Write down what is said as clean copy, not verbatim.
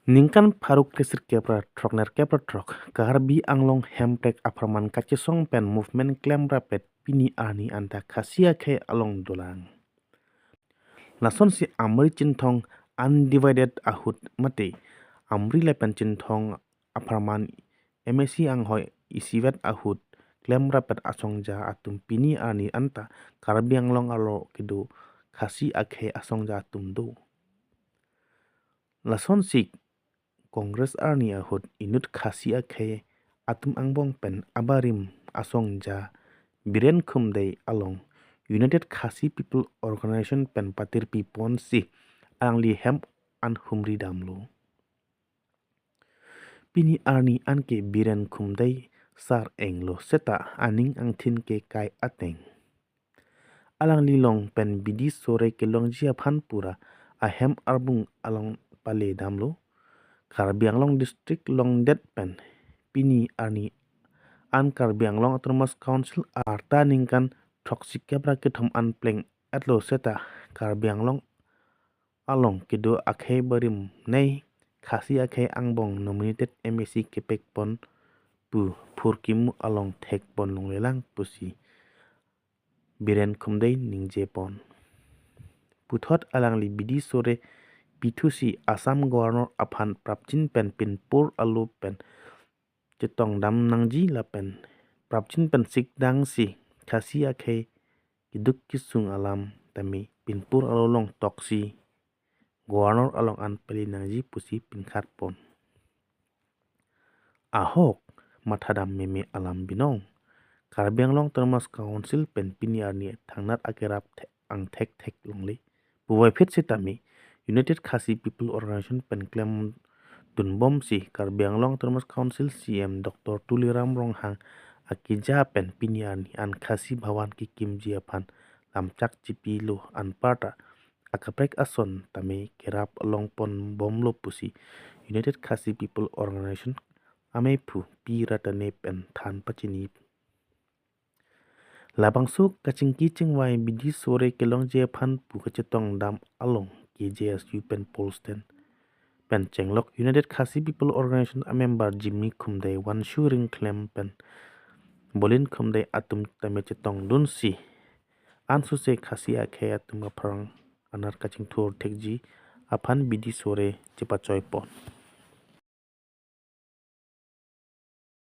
Ningkan paruk kesir kepra trok ner kepra trok karbi anglong hemprek apraman kachetong pen movement klem rapet pini ani anta khasia khe along dolang. Lason si amri cintong undivided ahut mate amri lepen cintong apraman MSC anghoi isivet ahut klem rapet asongja atum pini ani anta karbi anglong alo kedo khasi akhei asongja atum do. Lason si Kongres arni ahut inut khasi akhei atum angbong pen abarim asongja Biren Khymdeit along United Khasi People Organization pen patir pipon si angli hemp an humri damlo. Pini arni anke Biren Khymdeit sar englo seta aning angthin ke kai ateng. Alang lilong pen bidi sore kelong jia phan pura ahem arbung along pale damlo. Karbi Anglong District Longdet pen pini arni an Karbi Anglong Autonomous Council arta ningkan toxic kebra ketom an pleng atlo seta Karbi Anglong along kedo akhei barim nei khasi akhei angbong nominated MSC kepek pon pu purkimu along thek pon longlelang pusi Biren Khymdeit ningje pon puthot alang li bidi sore P2C Assam Governor aphan prapchin pen pinpur alu pen kachetong dam nangji la pen prapchin pen sik dang si khasi akhei kiduk kisung alam tami pinpur alu long toksi Governor along an peli nangji pusi pinkhat pon ahok mathadam meme alam binong Karbi Anglong Autonomous Council pen pini arni thangnat akerap ang thek longle buwai phet sitami United Khasi People Organization pen klem tunbom si Karbi Anglong Autonomous Council CM Dr. Tuliram Ronghang akija pen pini ani an khasi bhawan ki kimji aphan lamchak chipi lo an parta akaprek ason tame kerap along pon bomlo pusi United Khasi People Organization amepu pi ratane pen than pachini labangsu kachingki chingwai bidi sore kelong je phan pu kachetong dam along KJSU pen Polsten pen chenglok United Khasi People Organization a member Jimmy Khymdeit wan shuring claim pen bolin Khymdeit atum tame chetong dun si ansu se khasi akhei atum aprang anar kaching thur thekji aphan bidi sore chepa choy pon.